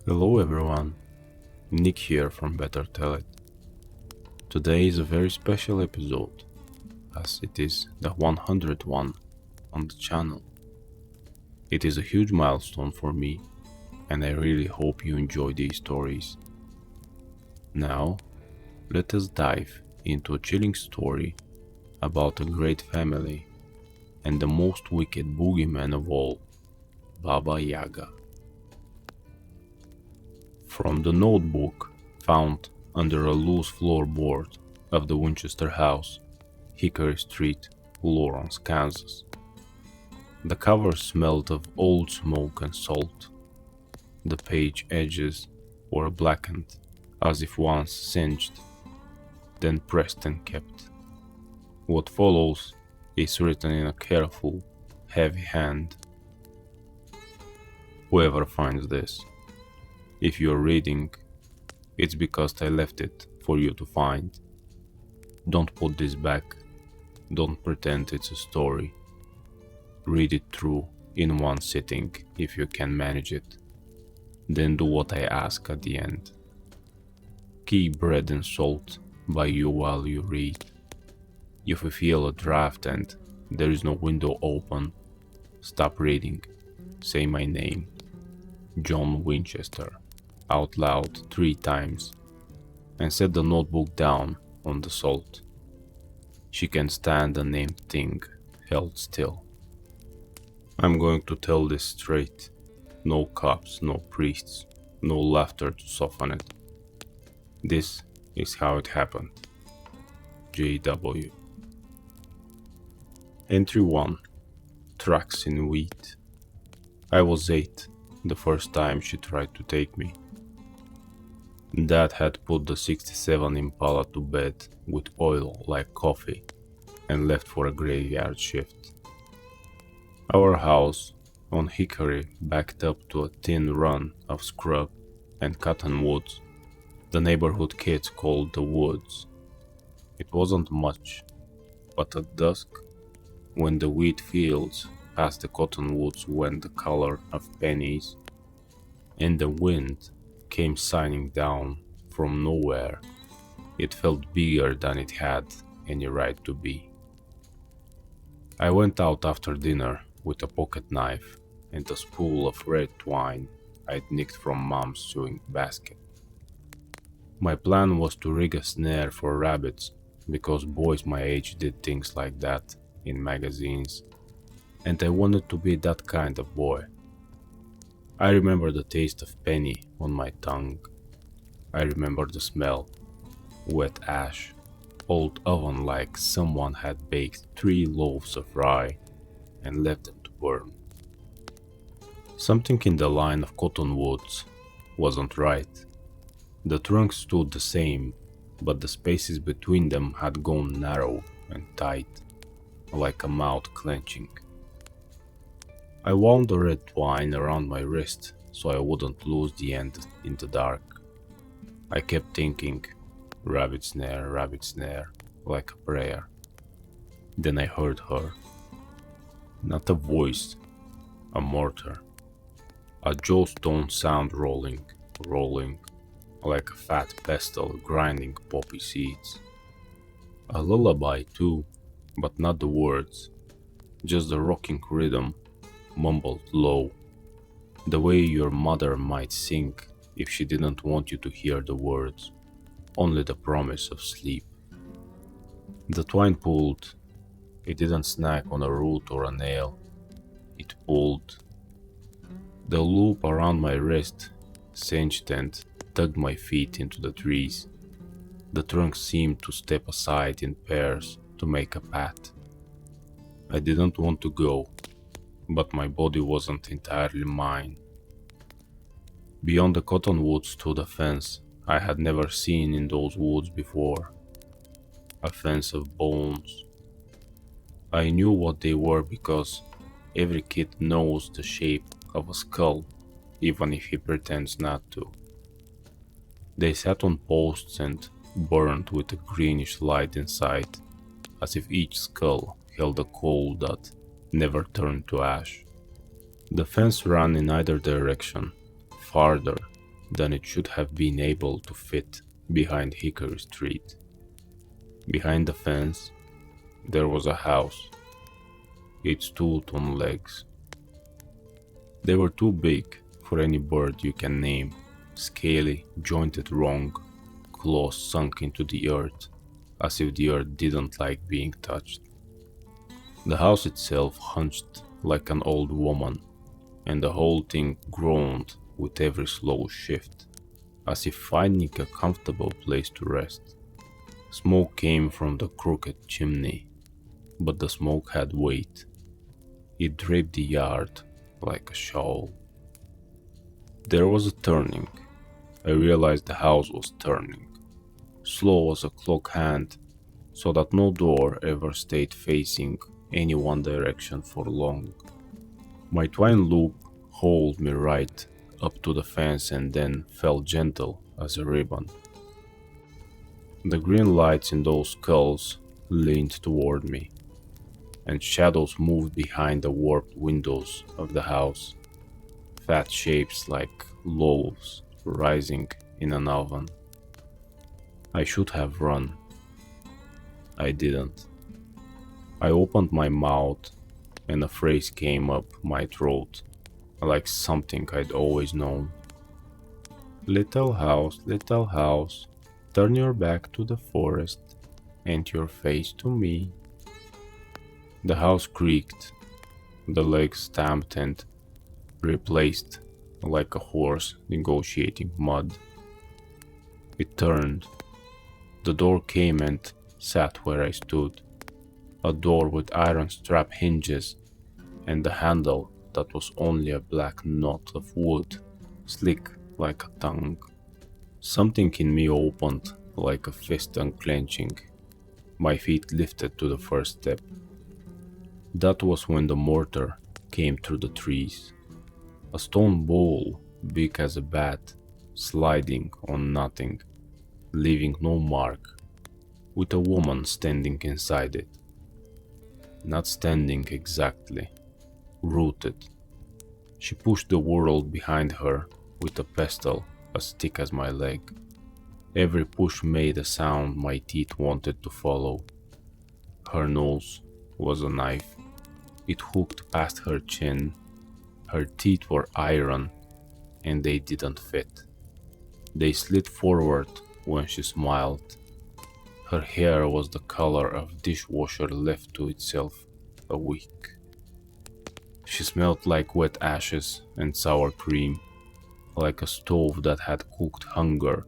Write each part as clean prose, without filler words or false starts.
Hello everyone, Nick here from Better Tell It. Today is a very special episode, as it is the 100th one on the channel. It is a huge milestone for me, and I really hope you enjoy these stories. Now, let us dive into a chilling story about a great family and the most wicked boogeyman of all, Baba Yaga. From the notebook found under a loose floorboard of the Winchester house, Hickory Street, Lawrence, Kansas. The cover smelled of old smoke and salt. The page edges were blackened, as if once singed, then pressed and kept. What follows is written in a careful, heavy hand. Whoever finds this, if you're reading, it's because I left it for you to find. Don't put this back. Don't pretend it's a story. Read it through in one sitting if you can manage it. Then do what I ask at the end. Keep bread and salt by you while you read. If you feel a draft and there is no window open, stop reading. Say my name, John Winchester, out loud 3 times, and set the notebook down on the salt. She can stand the named thing held still. I'm going to tell this straight. No cops, no priests, no laughter to soften it. This is how it happened. J.W. Entry 1. Tracks in wheat. I was 8 the first time she tried to take me. Dad had put the 67 Impala to bed with oil like coffee and left for a graveyard shift. Our house on Hickory backed up to a thin run of scrub and cottonwoods the neighborhood kids called the woods. It wasn't much, but at dusk, when the wheat fields past the cottonwoods went the color of pennies, and the wind came sighing down from nowhere, it felt bigger than it had any right to be. I went out after dinner with a pocket knife and a spool of red twine I'd nicked from Mom's sewing basket. My plan was to rig a snare for rabbits because boys my age did things like that in magazines, and I wanted to be that kind of boy. I remember the taste of penny on my tongue. I remember the smell, wet ash, old oven like someone had baked 3 loaves of rye and left them to burn. Something in the line of cottonwoods wasn't right. The trunks stood the same, but the spaces between them had gone narrow and tight, like a mouth clenching. I wound the red twine around my wrist so I wouldn't lose the end in the dark. I kept thinking, rabbit snare, like a prayer. Then I heard her. Not a voice, a mortar. A jawstone sound rolling, like a fat pestle grinding poppy seeds. A lullaby too, but not the words, just the rocking rhythm, mumbled low, the way your mother might sing if she didn't want you to hear the words, only the promise of sleep. The twine pulled. It didn't snag on a root or a nail. It pulled. The loop around my wrist cinched and tugged my feet into the trees. The trunk seemed to step aside in pairs to make a path. I didn't want to go, but my body wasn't entirely mine. Beyond the cottonwoods stood a fence I had never seen in those woods before. A fence of bones. I knew what they were because every kid knows the shape of a skull, even if he pretends not to. They sat on posts and burned with a greenish light inside, as if each skull held a coal that never turned to ash. The fence ran in either direction, farther, then it should have been able to fit behind Hickory Street. Behind the fence, there was a house. It stood on legs. They were too big for any bird you can name, scaly, jointed wrong, claws sunk into the earth, as if the earth didn't like being touched. The house itself hunched like an old woman, and the whole thing groaned with every slow shift, as if finding a comfortable place to rest. Smoke came from the crooked chimney, but the smoke had weight. It draped the yard like a shawl. There was a turning. I realized the house was turning, slow as a clock hand, so that no door ever stayed facing any one direction for long. My twine loop hauled me right up to the fence and then fell gentle as a ribbon. The green lights in those skulls leaned toward me, and shadows moved behind the warped windows of the house, fat shapes like loaves rising in an oven. I should have run. I didn't. I opened my mouth and a phrase came up my throat, like something I'd always known. Little house, turn your back to the forest and your face to me. The house creaked, the legs stamped and replaced like a horse negotiating mud. It turned. The door came and sat where I stood. A door with iron strap hinges and a handle that was only a black knot of wood, slick like a tongue. Something in me opened like a fist unclenching. My feet lifted to the first step. That was when the mortar came through the trees. A stone bowl, big as a bat, sliding on nothing, leaving no mark, with a woman standing inside it. Not standing exactly, rooted. She pushed the world behind her with a pestle as thick as my leg. Every push made a sound my teeth wanted to follow. Her nose was a knife. It hooked past her chin. Her teeth were iron, and they didn't fit. They slid forward when she smiled. Her hair was the color of dishwasher left to itself a week. She smelled like wet ashes and sour cream, like a stove that had cooked hunger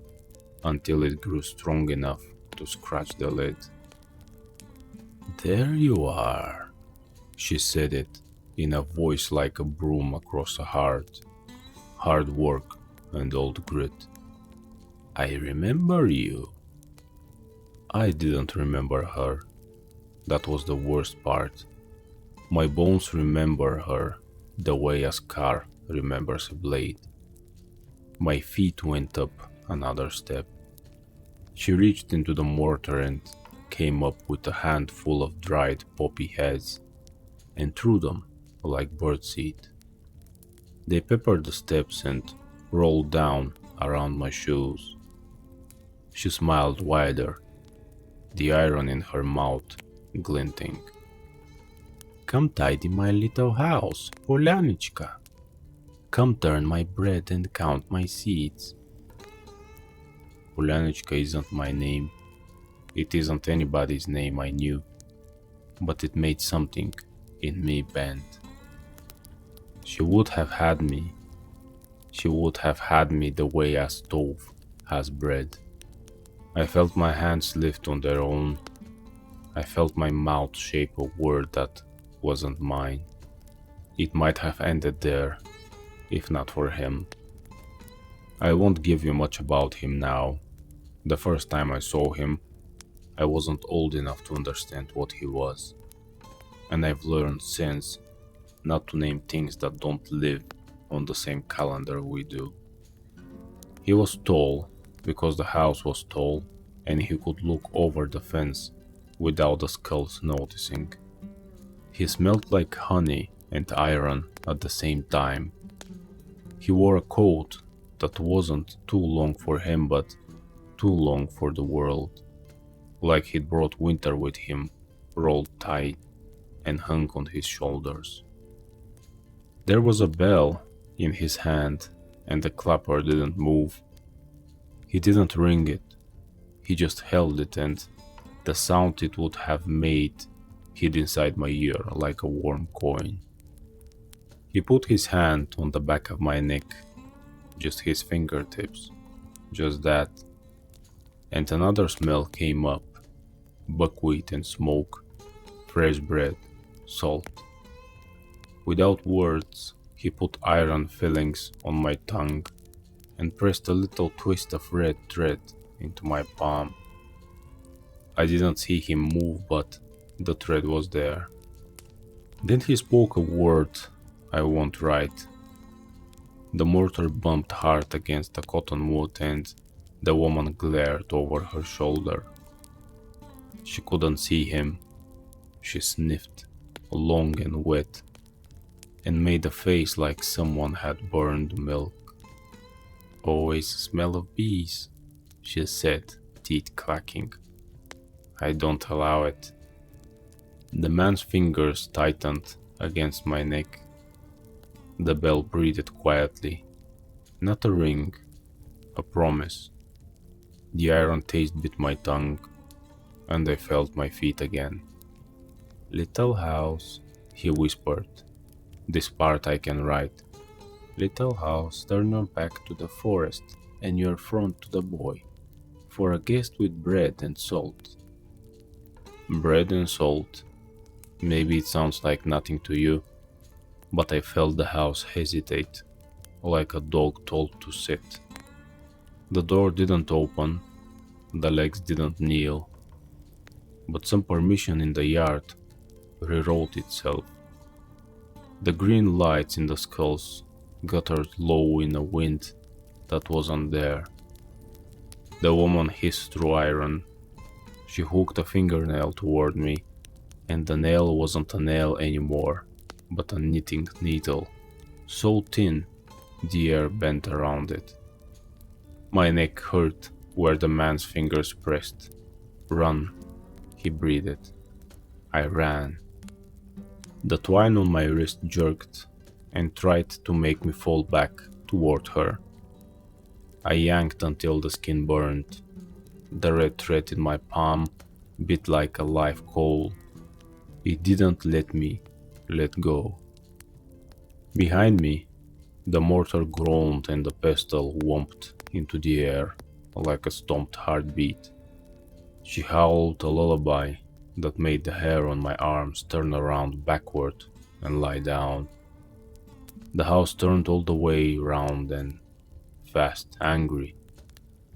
until it grew strong enough to scratch the lid. There you are, she said it in a voice like a broom across a heart. Hard work and old grit. I remember you. I didn't remember her. That was the worst part. My bones remember her the way a scar remembers a blade. My feet went up another step. She reached into the mortar and came up with a handful of dried poppy heads and threw them like birdseed. They peppered the steps and rolled down around my shoes. She smiled wider, the iron in her mouth glinting. Come tidy my little house, Polyanechka. Come turn my bread and count my seeds. Polyanechka isn't my name. It isn't anybody's name I knew, but it made something in me bend. She would have had me. She would have had me the way a stove has bread. I felt my hands lift on their own. I felt my mouth shape a word that wasn't mine. It might have ended there, if not for him. I won't give you much about him now. The first time I saw him, I wasn't old enough to understand what he was. And I've learned since not to name things that don't live on the same calendar we do. He was tall because the house was tall and he could look over the fence without the skulls noticing. He smelled like honey and iron at the same time. He wore a coat that wasn't too long for him but too long for the world, like he'd brought winter with him, rolled tight and hung on his shoulders. There was a bell in his hand and the clapper didn't move. He didn't ring it, he just held it, and the sound it would have made hid inside my ear like a warm coin. He put his hand on the back of my neck, just his fingertips, just that, and another smell came up, buckwheat and smoke, fresh bread, salt. Without words, he put iron fillings on my tongue and pressed a little twist of red thread into my palm. I didn't see him move, but the thread was there. Then he spoke a word I won't write. The mortar bumped hard against the cottonwood and the woman glared over her shoulder. She couldn't see him. She sniffed, long and wet, and made a face like someone had burned milk. "Always smell of bees," she said, teeth clacking. "I don't allow it." The man's fingers tightened against my neck. The bell breathed quietly. Not a ring, a promise. The iron taste bit my tongue, and I felt my feet again. "Little house," he whispered. "This part I can write. Little house, turn your back to the forest and your front to the boy, for a guest with bread and salt." Bread and salt. Maybe it sounds like nothing to you, but I felt the house hesitate, like a dog told to sit. The door didn't open, the legs didn't kneel, but some permission in the yard rewrote itself. The green lights in the skulls guttered low in a wind that wasn't there. The woman hissed through iron. She hooked a fingernail toward me, and the nail wasn't a nail anymore, but a knitting needle, so thin the air bent around it. My neck hurt where the man's fingers pressed. "Run," he breathed. I ran. The twine on my wrist jerked and tried to make me fall back toward her. I yanked until the skin burned. The red thread in my palm bit like a live coal. It didn't let me let go. Behind me, the mortar groaned and the pestle whomped into the air like a stomped heartbeat. She howled a lullaby that made the hair on my arms turn around backward and lie down. The house turned all the way round and fast, angry,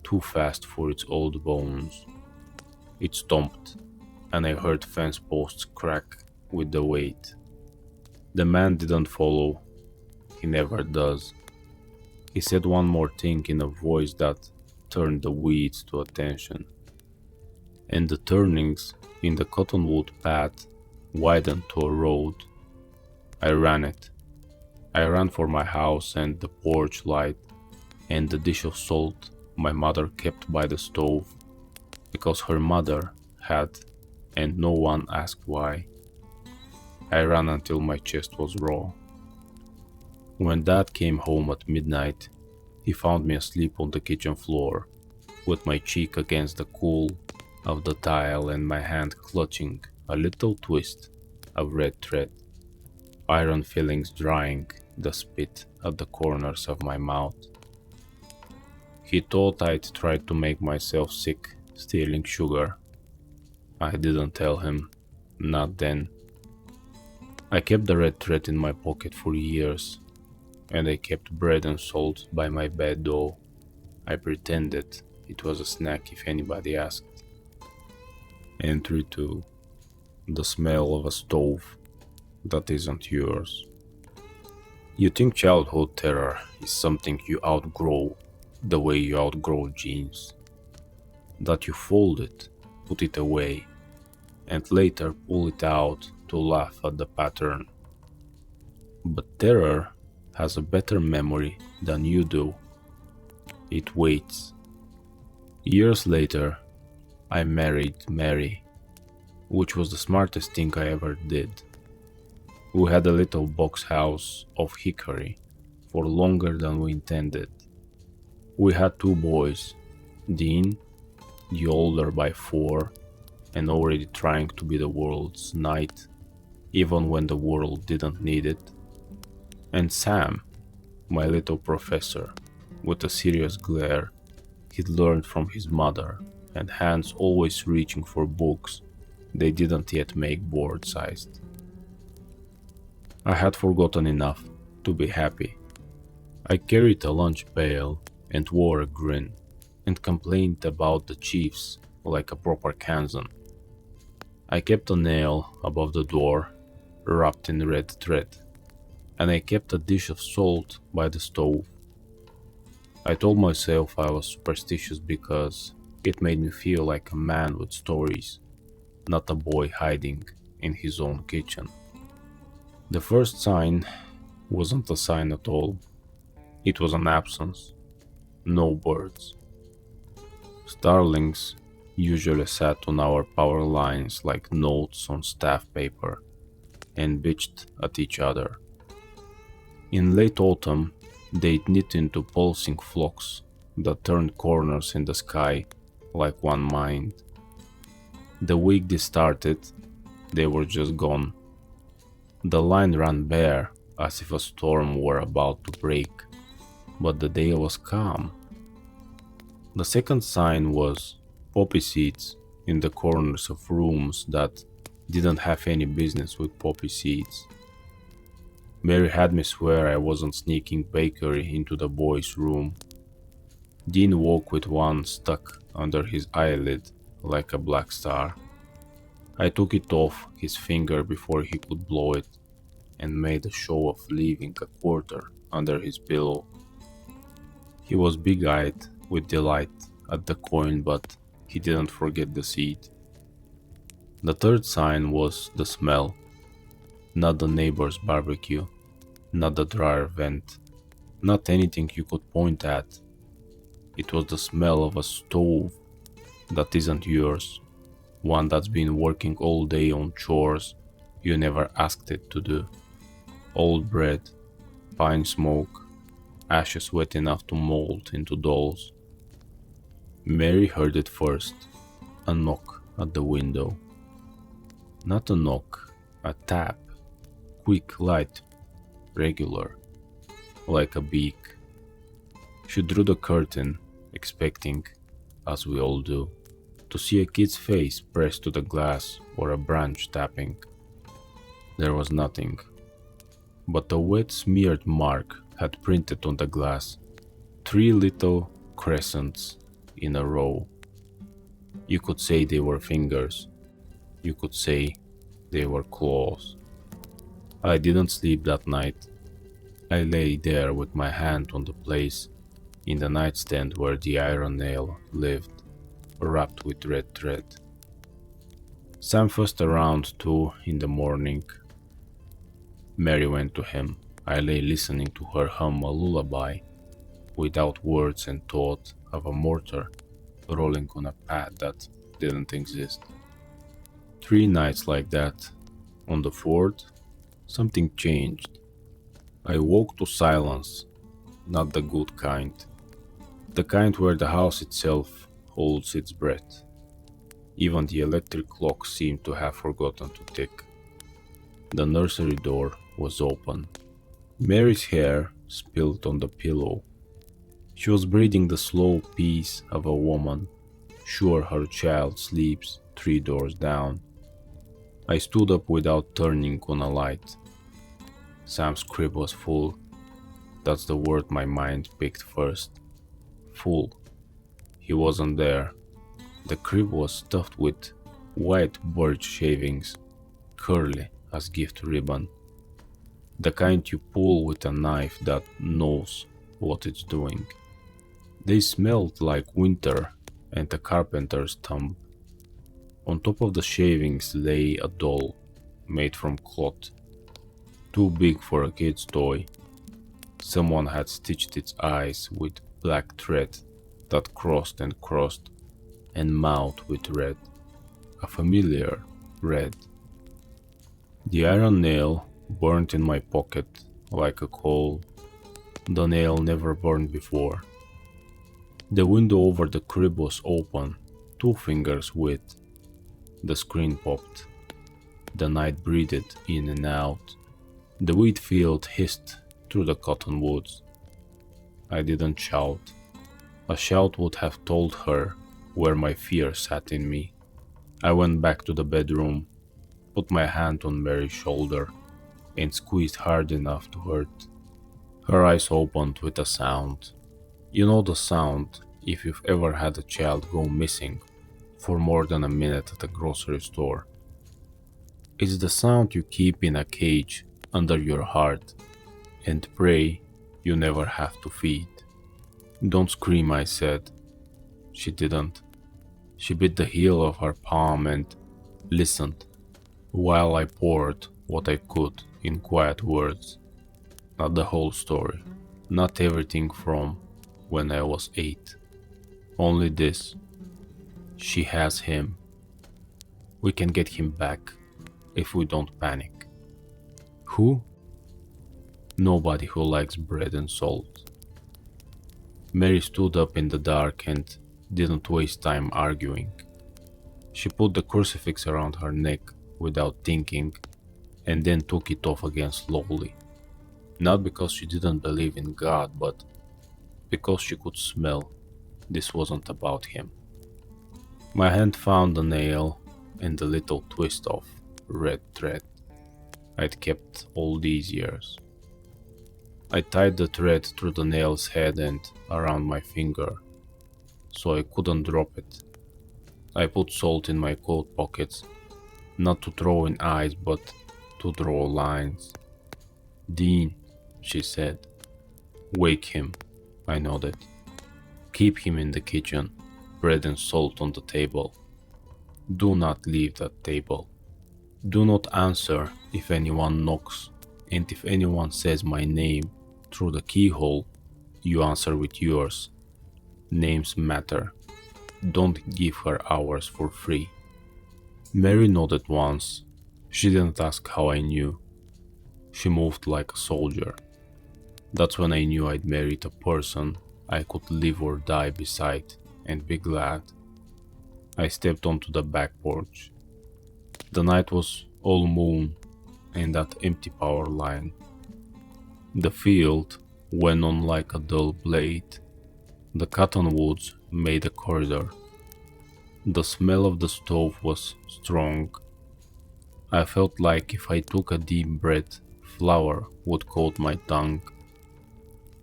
too fast for its old bones. It stomped, and I heard fence posts crack with the weight. The man didn't follow. He never does. He said one more thing in a voice that turned the weeds to attention. And the turnings in the cottonwood path widened to a road. I ran it. I ran for my house and the porch light and the dish of salt my mother kept by the stove, because her mother had, and no one asked why. I ran until my chest was raw. When Dad came home at midnight, he found me asleep on the kitchen floor, with my cheek against the cool of the tile and my hand clutching a little twist of red thread, iron fillings drying the spit at the corners of my mouth. He thought I'd tried to make myself sick stealing sugar. I didn't tell him, not then. I kept the red thread in my pocket for years, and I kept bread and salt by my bed, though I pretended it was a snack if anybody asked. Entry 2. The smell of a stove that isn't yours. You think childhood terror is something you outgrow the way you outgrow jeans. That you fold it, put it away, and later pull it out to laugh at the pattern. But terror has a better memory than you do. It waits. Years later, I married Mary, which was the smartest thing I ever did. We had a little box house of hickory for longer than we intended. We had 2 boys, Dean, the older by 4, and already trying to be the world's knight, even when the world didn't need it, and Sam, my little professor, with a serious glare he'd learned from his mother, and hands always reaching for books they didn't yet make board-sized. I had forgotten enough to be happy. I carried a lunch pail and wore a grin, and complained about the chiefs like a proper Kansan. I kept a nail above the door, wrapped in red thread, and I kept a dish of salt by the stove. I told myself I was superstitious because it made me feel like a man with stories, not a boy hiding in his own kitchen. The first sign wasn't a sign at all. It was an absence. No birds. Starlings usually sat on our power lines like notes on staff paper and bitched at each other. In late autumn, they'd knit into pulsing flocks that turned corners in the sky like one mind. The week they started, they were just gone. The line ran bare as if a storm were about to break, but the day was calm. The second sign was poppy seeds in the corners of rooms that didn't have any business with poppy seeds. Mary had me swear I wasn't sneaking bakery into the boys' room. Dean woke with one stuck under his eyelid like a black star. I took it off his finger before he could blow it and made a show of leaving a quarter under his pillow. He was big-eyed with delight at the coin, but he didn't forget the seed. The third sign was the smell. Not the neighbor's barbecue, not the dryer vent, not anything you could point at. It was the smell of a stove that isn't yours, one that's been working all day on chores you never asked it to do. Old bread, pine smoke, ashes wet enough to mold into dolls. Mary heard it first, a knock at the window. Not a knock, a tap, quick, light, regular, like a beak. She drew the curtain, expecting, as we all do, to see a kid's face pressed to the glass or a branch tapping. There was nothing, but a wet smeared mark had printed on the glass 3 little crescents in a row. You could say they were fingers. You could say they were claws. I didn't sleep that night. I lay there with my hand on the place in the nightstand where the iron nail lived, wrapped with red thread. Sam fussed around 2 in the morning. Mary went to him. I lay listening to her hum a lullaby, without words, and thought of a mortar rolling on a pad that didn't exist. 3 nights like that. On the 4th, something changed. I woke to silence, not the good kind. The kind where the house itself holds its breath. Even the electric clock seemed to have forgotten to tick. The nursery door was open. Mary's hair spilled on the pillow. She was breathing the slow peace of a woman, sure her child sleeps 3 doors down. I stood up without turning on a light. Sam's crib was full. That's the word my mind picked first. Full. He wasn't there. The crib was stuffed with white birch shavings, curly as gift ribbon. The kind you pull with a knife that knows what it's doing. They smelled like winter and a carpenter's thumb. On top of the shavings lay a doll, made from cloth, too big for a kid's toy. Someone had stitched its eyes with black thread that crossed and crossed and mouthed with red, a familiar red. The iron nail burned in my pocket like a coal. The nail never burned before. The window over the crib was open, 2 fingers width. The screen popped. The night breathed in and out. The wheat field hissed through the cottonwoods. I didn't shout. A shout would have told her where my fear sat in me. I went back to the bedroom, put my hand on Mary's shoulder, and squeezed hard enough to hurt. Her eyes opened with a sound. You know the sound if you've ever had a child go missing for more than a minute at a grocery store. It's the sound you keep in a cage under your heart and pray you never have to feed. Don't scream, I said. She didn't. She bit the heel of her palm and listened while I poured what I could in quiet words. Not the whole story, not everything from when I was 8. Only this. She has him. We can get him back if we don't panic. Who? Nobody who likes bread and salt. Mary stood up in the dark and didn't waste time arguing. She put the crucifix around her neck without thinking and then took it off again slowly. Not because she didn't believe in God, but because she could smell this wasn't about him. My hand found the nail and the little twist of red thread I'd kept all these years. I tied the thread through the nail's head and around my finger, so I couldn't drop it. I put salt in my coat pockets, not to throw in eyes, but to draw lines. Dean, she said. Wake him, I nodded. Keep him in the kitchen, bread and salt on the table. Do not leave that table. Do not answer if anyone knocks, and if anyone says my name through the keyhole, you answer with yours. Names matter. Don't give her hours for free. Mary nodded once. She didn't ask how I knew. She moved like a soldier. That's when I knew I'd married a person I could live or die beside and be glad. I stepped onto the back porch. The night was all moon and that empty power line. The field went on like a dull blade. The cottonwoods made a corridor. The smell of the stove was strong. I felt like if I took a deep breath, flour would coat my tongue.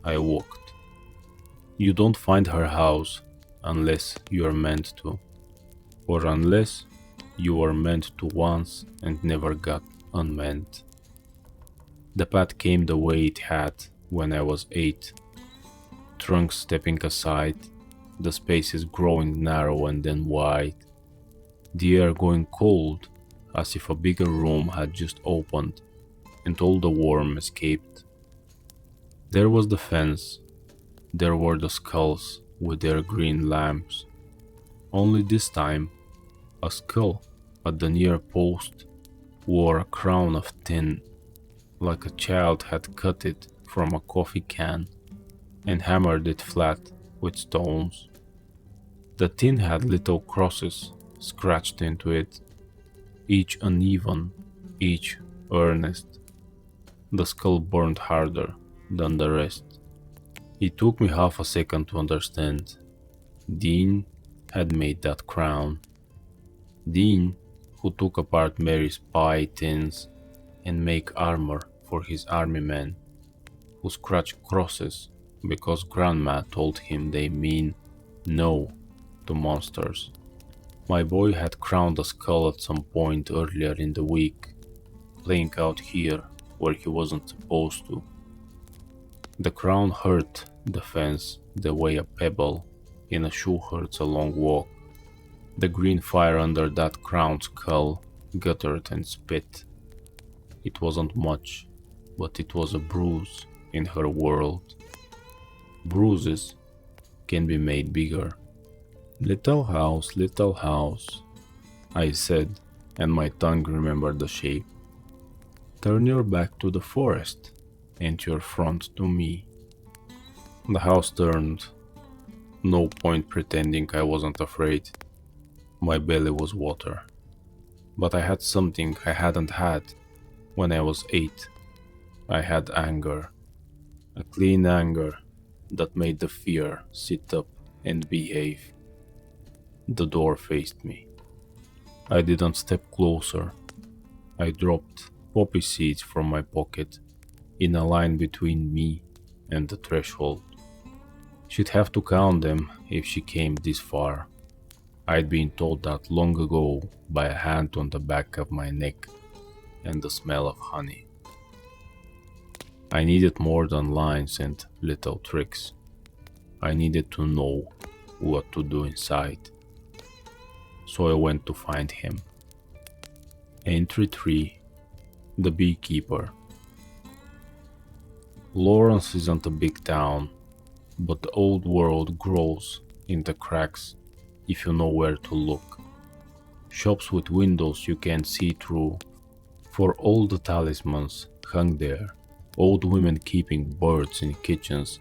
I walked. You don't find her house unless you are meant to, or unless you were meant to once and never got unmeant. The path came the way it had when I was 8. Trunks stepping aside, the spaces growing narrow and then wide, the air going cold as if a bigger room had just opened and all the warmth escaped. There was the fence, there were the skulls with their green lamps. Only this time, a skull at the near post wore a crown of tin, like a child had cut it from a coffee can and hammered it flat with stones. The tin had little crosses scratched into it, each uneven, each earnest. The skull burned harder than the rest. It took me half a second to understand. Dean had made that crown. Dean, who took apart Mary's pie tins and make armor for his army men, who scratched crosses because Grandma told him they mean no to monsters. My boy had crowned a skull at some point earlier in the week, playing out here where he wasn't supposed to. The crown hurt the fence the way a pebble in a shoe hurts a long walk. The green fire under that crowned skull guttered and spit. It wasn't much, but it was a bruise in her world. Bruises can be made bigger. Little house, I said, and my tongue remembered the shape. Turn your back to the forest, and your front to me. The house turned. No point pretending I wasn't afraid. My belly was water. But I had something I hadn't had when I was 8. I had anger. A clean anger that made the fear sit up and behave. The door faced me. I didn't step closer. I dropped poppy seeds from my pocket in a line between me and the threshold. She'd have to count them if she came this far. I'd been told that long ago by a hand on the back of my neck and the smell of honey. I needed more than lines and little tricks. I needed to know what to do inside. So I went to find him. Entry 3. The Beekeeper. Lawrence isn't a big town, but the old world grows in the cracks if you know where to look. Shops with windows you can't see through, for all the talismans hung there, old women keeping birds in kitchens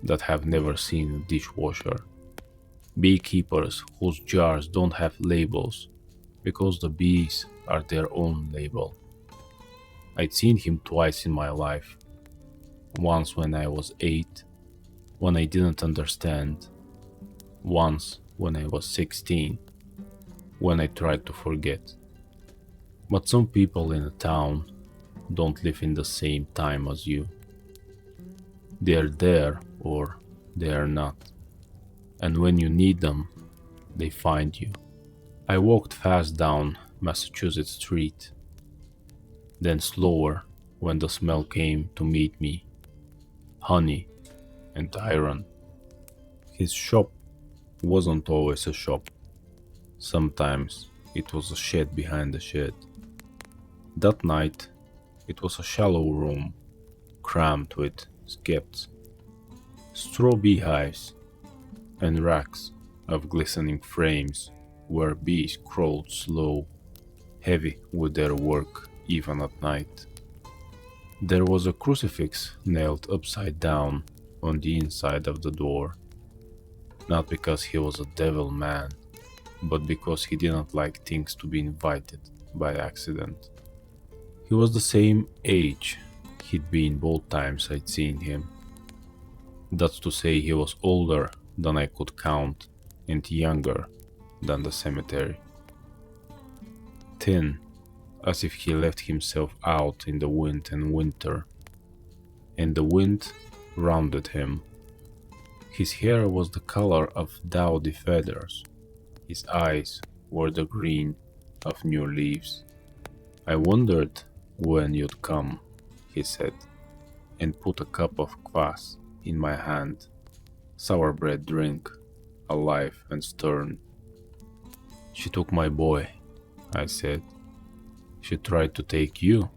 that have never seen a dishwasher. Beekeepers whose jars don't have labels because the bees are their own label. I'd seen him twice in my life. Once when I was 8, when I didn't understand. Once when I was 16, when I tried to forget. But some people in a town don't live in the same time as you. They're there or they're not. And when you need them, they find you. I walked fast down Massachusetts Street, then slower when the smell came to meet me. Honey and iron. His shop wasn't always a shop. Sometimes it was a shed behind a shed. That night it was a shallow room, crammed with skeps, straw beehives, and racks of glistening frames where bees crawled slow, heavy with their work even at night. There was a crucifix nailed upside down on the inside of the door, not because he was a devil man, but because he didn't like things to be invited by accident. He was the same age he'd been both times I'd seen him. That's to say he was older than I could count and younger than the cemetery. Thin, as if he left himself out in the wind and winter, and the wind rounded him. His hair was the color of dowdy feathers. His eyes were the green of new leaves. I wondered when you'd come, he said, and put a cup of kvass in my hand. Sour bread drink, alive and stern. She took my boy, I said. She tried to take you,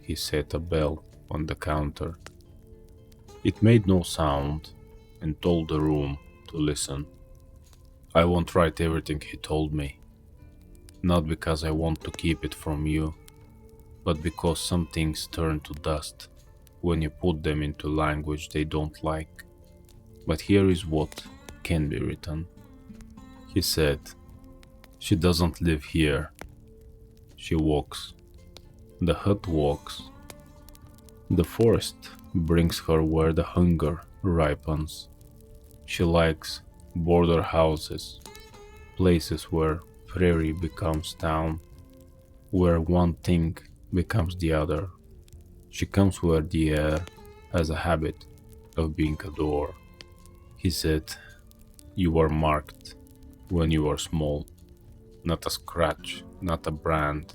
he set a bell on the counter. It made no sound and told the room to listen. I won't write everything he told me, not because I want to keep it from you, but because some things turn to dust when you put them into language they don't like. But here is what can be written. He said, she doesn't live here. She walks. The hut walks. The forest brings her where the hunger ripens. She likes border houses, places where prairie becomes town, where one thing becomes the other. She comes where the air has a habit of being a door. He said, you were marked when you were small, not a scratch, not a brand.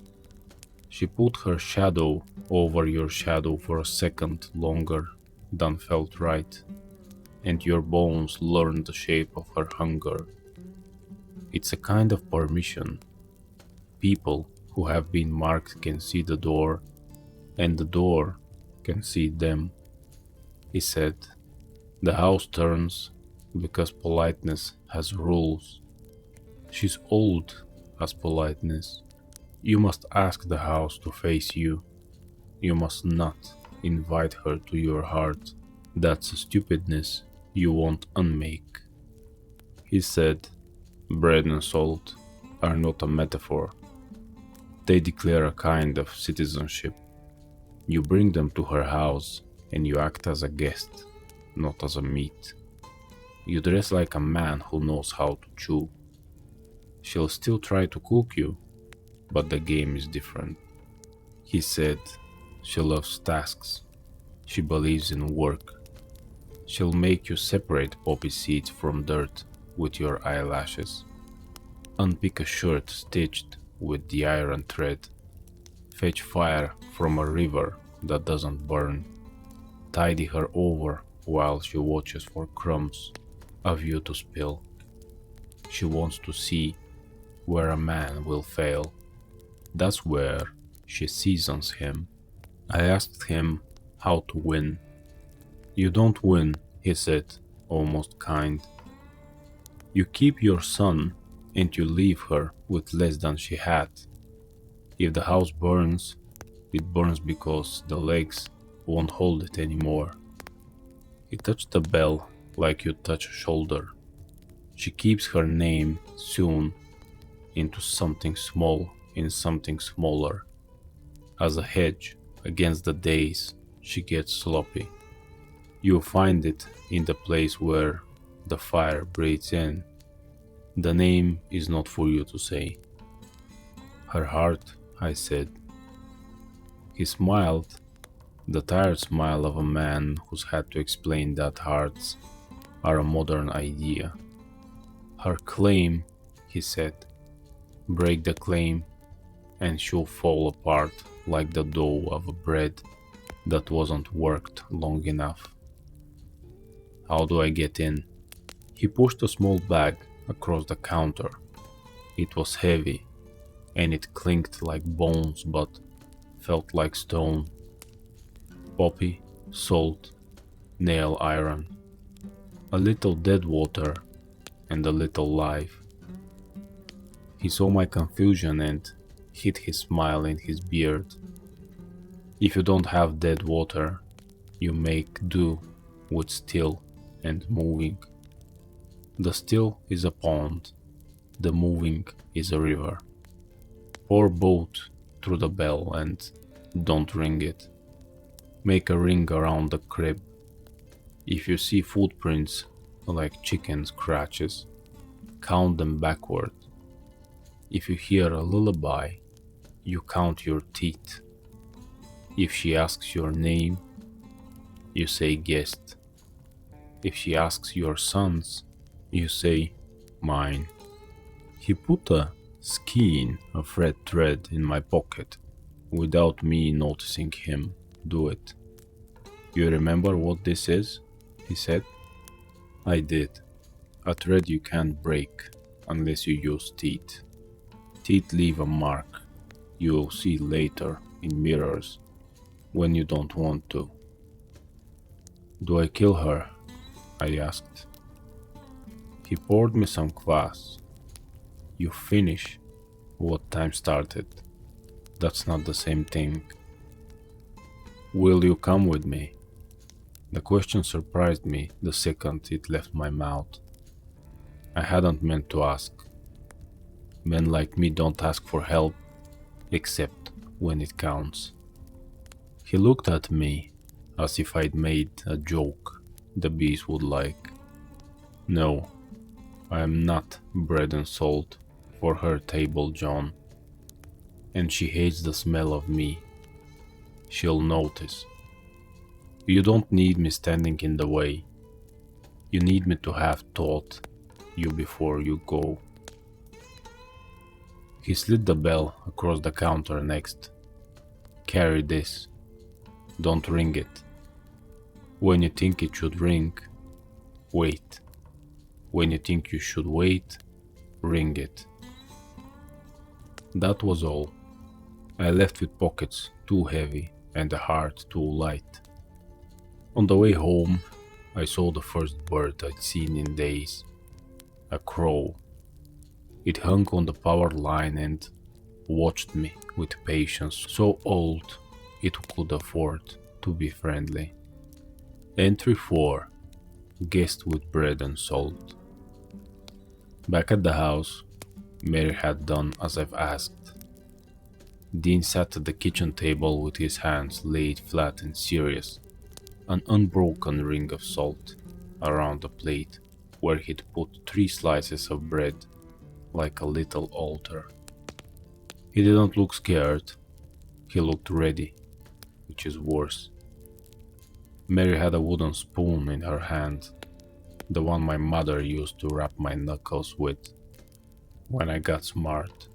She put her shadow over your shadow for a second longer than felt right, and your bones learned the shape of her hunger. It's a kind of permission. People who have been marked can see the door, and the door can see them. He said, the house turns, because politeness has rules. She's old as politeness. You must ask the house to face you. You must not invite her to your heart. That's a stupidness you won't unmake. He said, bread and salt are not a metaphor. They declare a kind of citizenship. You bring them to her house and you act as a guest, not as a meat. You dress like a man who knows how to chew. She'll still try to cook you, but the game is different. He said, she loves tasks. She believes in work. She'll make you separate poppy seeds from dirt with your eyelashes. Unpick a shirt stitched with the iron thread. Fetch fire from a river that doesn't burn. Tidy her over while she watches for crumbs of you to spill. She wants to see where a man will fail. That's where she seasons him. I asked him how to win. You don't win, he said, almost kind. You keep your son and you leave her with less than she had. If the house burns, it burns because the legs won't hold it anymore. He touched the bell like you touch a shoulder. She keeps her name sewn into something small in something smaller. As a hedge against the days she gets sloppy. You'll find it in the place where the fire breathes in. The name is not for you to say. Her heart, I said. He smiled, the tired smile of a man who's had to explain that hearts are a modern idea. Her claim, he said. Break the claim and she'll fall apart like the dough of a bread that wasn't worked long enough. How do I get in? He pushed a small bag across the counter. It was heavy and it clinked like bones but felt like stone. Poppy, salt, nail iron, a little dead water and a little life. He saw my confusion and hid his smile in his beard. If you don't have dead water, you make do with still and moving. The still is a pond, the moving is a river. Pour both through the bell and don't ring it. Make a ring around the crib. If you see footprints like chicken scratches, count them backward. If you hear a lullaby, you count your teeth. If she asks your name, you say guest. If she asks your son's, you say mine. He put a skein of red thread in my pocket without me noticing him do it. You remember what this is? He said. I did. A thread you can't break unless you use teeth. Teeth leave a mark you'll see later in mirrors when you don't want to. Do I kill her? I asked. He poured me some kvass. You finish what time started. That's not the same thing. Will you come with me? The question surprised me the second it left my mouth. I hadn't meant to ask. Men like me don't ask for help, except when it counts. He looked at me as if I'd made a joke the bees would like. No, I am not bread and salt for her table, John. And she hates the smell of me. She'll notice. You don't need me standing in the way. You need me to have taught you before you go. He slid the bell across the counter next. Carry this. Don't ring it. When you think it should ring, wait. When you think you should wait, ring it. That was all. I left with pockets too heavy and a heart too light. On the way home, I saw the first bird I'd seen in days, a crow. It hung on the power line and watched me with patience so old it could afford to be friendly. Entry 4. Guest with bread and salt. Back at the house, Mary had done as I've asked. Dean sat at the kitchen table with his hands laid flat and serious, an unbroken ring of salt around the plate where he'd put 3 slices of bread like a little altar. He didn't look scared, he looked ready, which is worse. Mary had a wooden spoon in her hand, the one my mother used to rap my knuckles with when I got smart.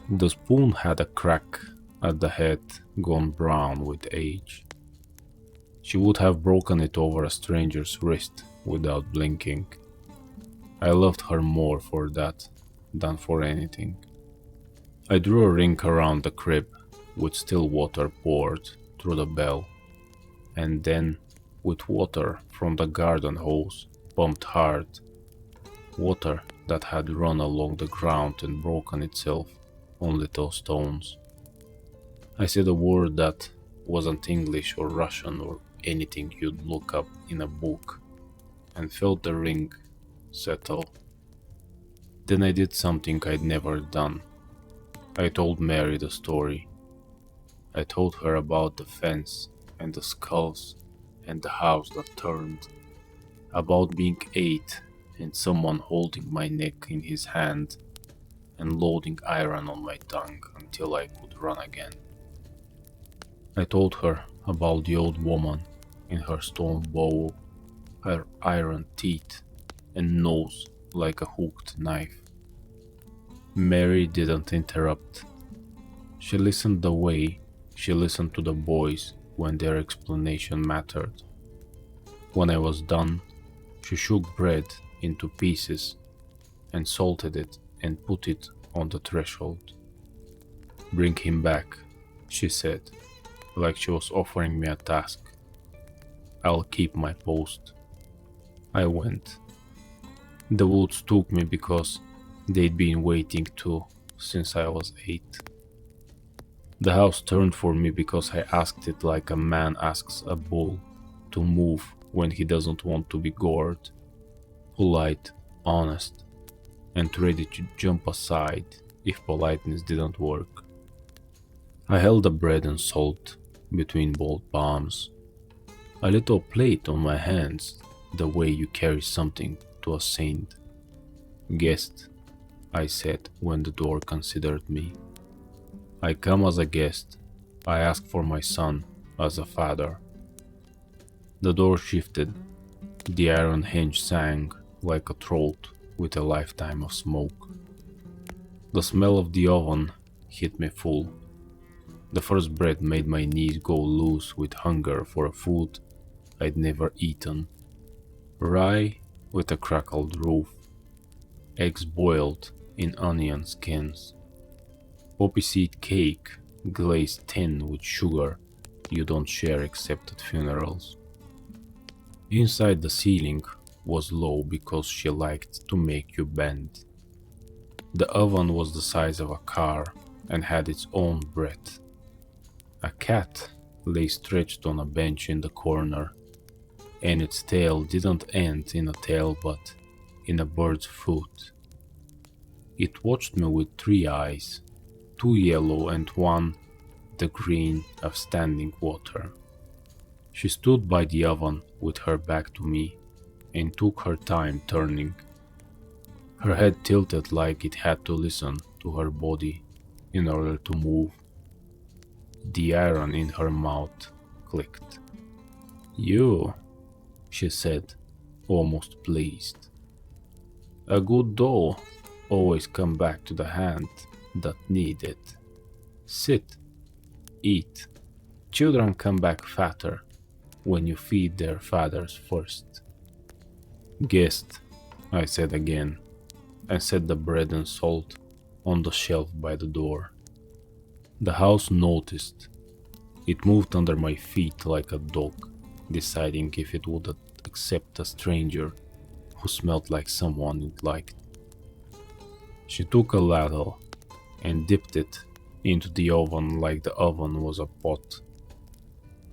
The spoon had a crack at the head gone brown with age. She would have broken it over a stranger's wrist without blinking. I loved her more for that than for anything. I drew a ring around the crib with still water poured through the bell, and then with water from the garden hose pumped hard, water that had run along the ground and broken itself on little stones. I said a word that wasn't English or Russian or anything you'd look up in a book, and felt the ring settle. Then I did something I'd never done. I told Mary the story. I told her about the fence and the skulls and the house that turned, about being 8 and someone holding my neck in his hand and loading iron on my tongue until I could run again. I told her about the old woman in her stone bowl, her iron teeth and nose like a hooked knife. Mary didn't interrupt. She listened the way she listened to the boys when their explanation mattered. When I was done, she shook bread into pieces and salted it and put it on the threshold. "Bring him back," she said, like she was offering me a task. "I'll keep my post." I went. The woods took me because they'd been waiting too since I was 8. The house turned for me because I asked it like a man asks a bull to move when he doesn't want to be gored. Polite, honest, and ready to jump aside if politeness didn't work. I held the bread and salt between both palms, a little plate on my hands, the way you carry something to a saint. "Guest," I said when the door considered me. "I come as a guest. I ask for my son as a father." The door shifted. The iron hinge sang like a throat with a lifetime of smoke. The smell of the oven hit me full. The first bread made my knees go loose with hunger for a food I'd never eaten. Rye with a crackled roof, eggs boiled in onion skins, poppy seed cake glazed thin with sugar you don't share except at funerals. Inside the ceiling was low because she liked to make you bend. The oven was the size of a car and had its own breath. A cat lay stretched on a bench in the corner, and its tail didn't end in a tail but in a bird's foot. It watched me with 3 eyes, 2 yellow and 1 the green of standing water. She stood by the oven with her back to me and took her time turning. Her head tilted like it had to listen to her body in order to move. The iron in her mouth clicked. "You," she said, almost pleased. "A good dough always come back to the hand that need it. Sit, eat. Children come back fatter when you feed their fathers first." "Guest," I said again, and set the bread and salt on the shelf by the door. The house noticed. It moved under my feet like a dog, deciding if it would except a stranger who smelled like someone it liked. She took a ladle and dipped it into the oven like the oven was a pot.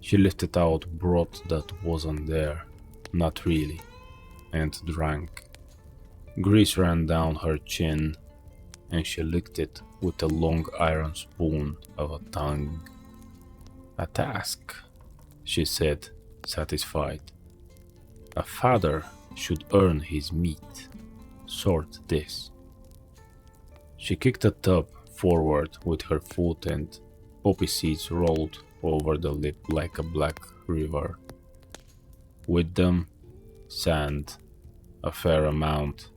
She lifted out broth that wasn't there, not really, and drank. Grease ran down her chin, and she licked it with a long iron spoon of a tongue. "A task," she said, satisfied. "A father should earn his meat. Sort this." She kicked the tub forward with her foot and poppy seeds rolled over the lip like a black river. With them, sand, a fair amount.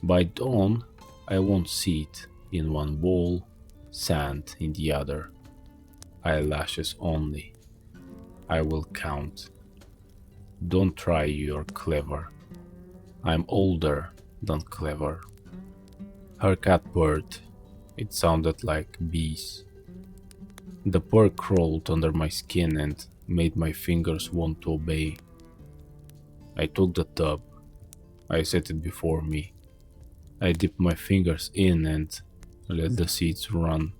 By dawn, I won't seed in one bowl, sand in the other. Eyelashes only. I will count. Don't try you're clever. I'm older than clever. Her cat purred. It sounded like bees. The purr crawled under my skin and made my fingers want to obey. I took the tub. I set it before me. I dipped my fingers in and let the seeds run.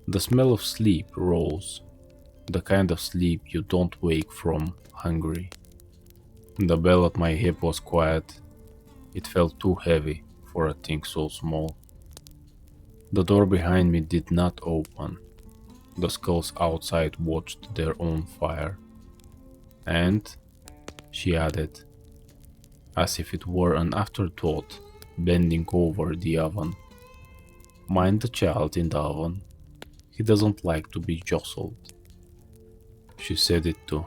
The smell of sleep rose, the kind of sleep you don't wake from hungry. The bell at my hip was quiet. It felt too heavy for a thing so small. The door behind me did not open. The skulls outside watched their own fire. And, she added, as if it were an afterthought, bending over the oven, "Mind the child in the oven. He doesn't like to be jostled." She said it to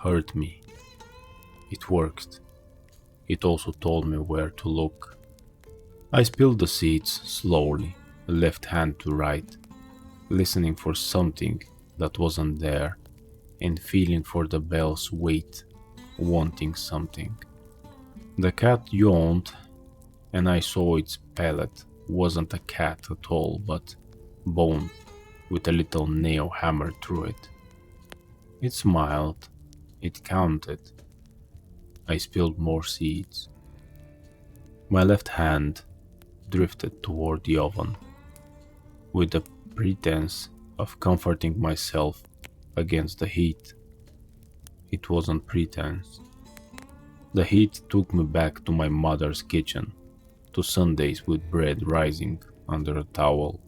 hurt me. It worked. It also told me where to look. I spilled the seeds slowly, left hand to right, listening for something that wasn't there and feeling for the bell's weight, wanting something. The cat yawned, and I saw its pellet wasn't a cat at all but bone with a little nail hammered through it. It smiled. It counted. I spilled more seeds. My left hand drifted toward the oven, with the pretense of comforting myself against the heat. It wasn't pretense. The heat took me back to my mother's kitchen, to Sundays with bread rising under a towel.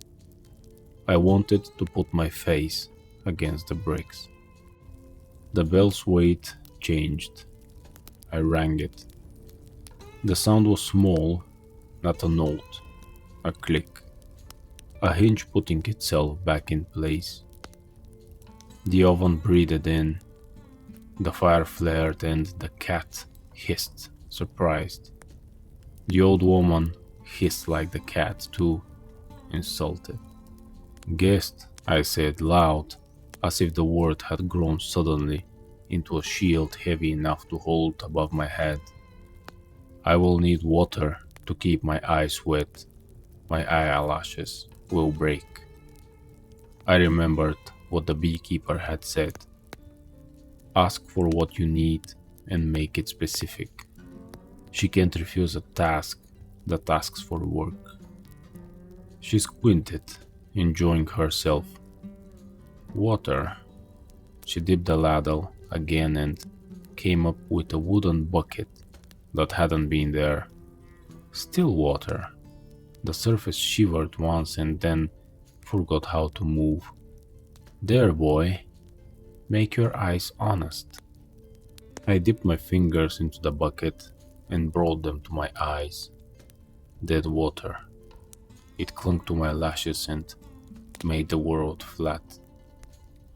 I wanted to put my face against the bricks. The bell's weight changed. I rang it. The sound was small, not a note, a click, a hinge putting itself back in place. The oven breathed in. The fire flared and the cat hissed, surprised. The old woman hissed like the cat too, insulted. "Guest," I said loud, as if the word had grown suddenly into a shield heavy enough to hold above my head. "I will need water to keep my eyes wet. My eyelashes will break." I remembered what the beekeeper had said. Ask for what you need and make it specific. She can't refuse a task that asks for work. She squinted, enjoying herself. "Water." She dipped the ladle again and came up with a wooden bucket that hadn't been there. Still water. The surface shivered once and then forgot how to move. "There, boy. Make your eyes honest." I dipped my fingers into the bucket and brought them to my eyes. Dead water. It clung to my lashes and made the world flat.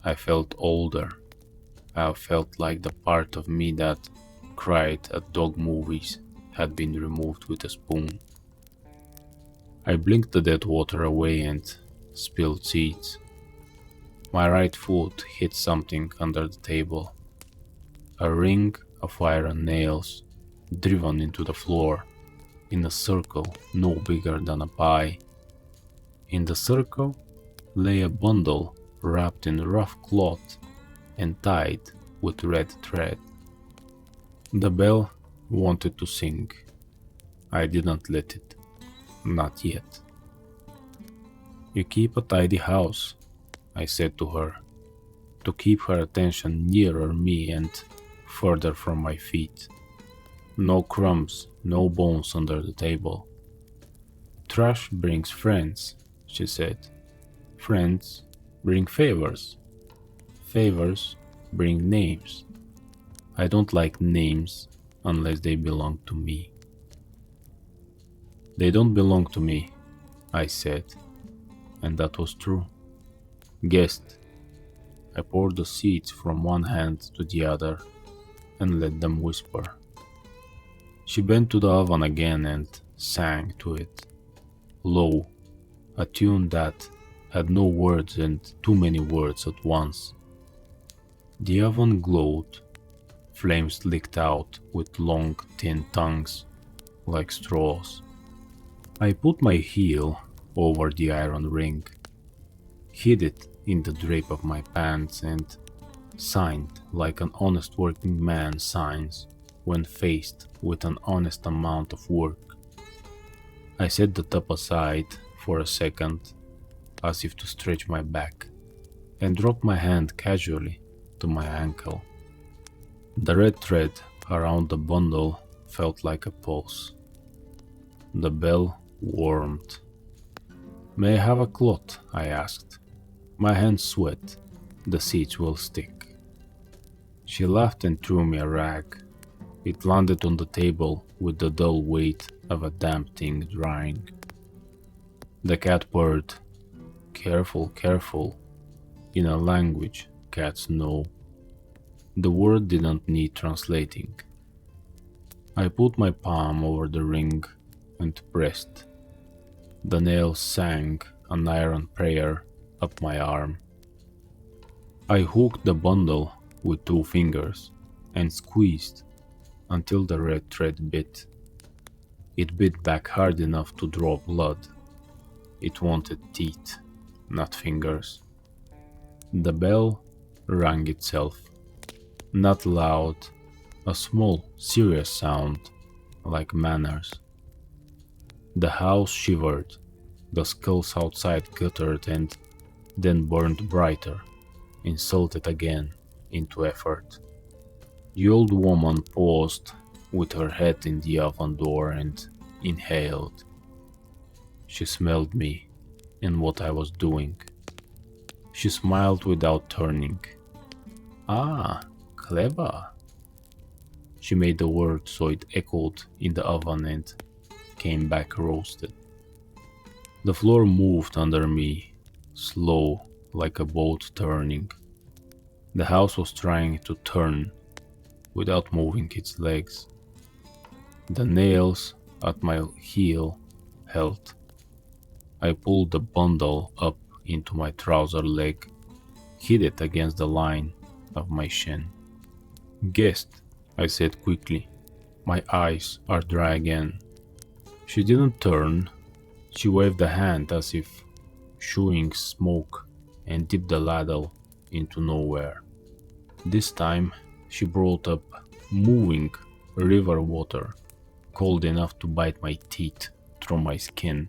I felt older. I felt like the part of me that cried at dog movies had been removed with a spoon. I blinked the dead water away and spilled seeds. My right foot hit something under the table. A ring of iron nails driven into the floor in a circle no bigger than a pie. In the circle lay a bundle wrapped in rough cloth and tied with red thread. The bell wanted to sing. I didn't let it. Not yet. You keep a tidy house, I said to her, to keep her attention nearer me and further from my feet. No crumbs, no bones under the table. Trash brings friends, she said. Friends bring favors. Favors bring names. I don't like names unless they belong to me. They don't belong to me, I said, and that was true. Guessed. I poured the seeds from one hand to the other and let them whisper. She bent to the oven again and sang to it, low, a tune that had no words and too many words at once. The oven glowed, flames licked out with long, thin tongues like straws. I put my heel over the iron ring, hid it in the drape of my pants, and signed like an honest working man signs when faced with an honest amount of work. I set the top aside for a second, as if to stretch my back, and dropped my hand casually to my ankle. The red thread around the bundle felt like a pulse. The bell warmed. May I have a cloth? I asked. My hands sweat. The seeds will stick. She laughed and threw me a rag. It landed on the table with the dull weight of a damp thing drying. The cat purred, careful, careful, in a language cats know. The word didn't need translating. I put my palm over the ring and pressed. The nails sang an iron prayer up my arm. I hooked the bundle with 2 fingers and squeezed until the red thread bit. It bit back hard enough to draw blood. It wanted teeth, not fingers. The bell rang itself, not loud, a small, serious sound, like manners. The house shivered, the skulls outside guttered and then burned brighter, insulted again into effort. The old woman paused with her head in the oven door and inhaled. She smelled me and what I was doing. She smiled without turning. Ah, clever. She made the word so it echoed in the oven and came back roasted. The floor moved under me, slow like a boat turning. The house was trying to turn without moving its legs. The nails at my heel held. I pulled the bundle up into my trouser leg, hid it against the line of my shin. Guessed, I said quickly. My eyes are dry again. She didn't turn. She waved a hand as if shooing smoke and dipped the ladle into nowhere. This time she brought up moving river water, cold enough to bite my teeth through my skin.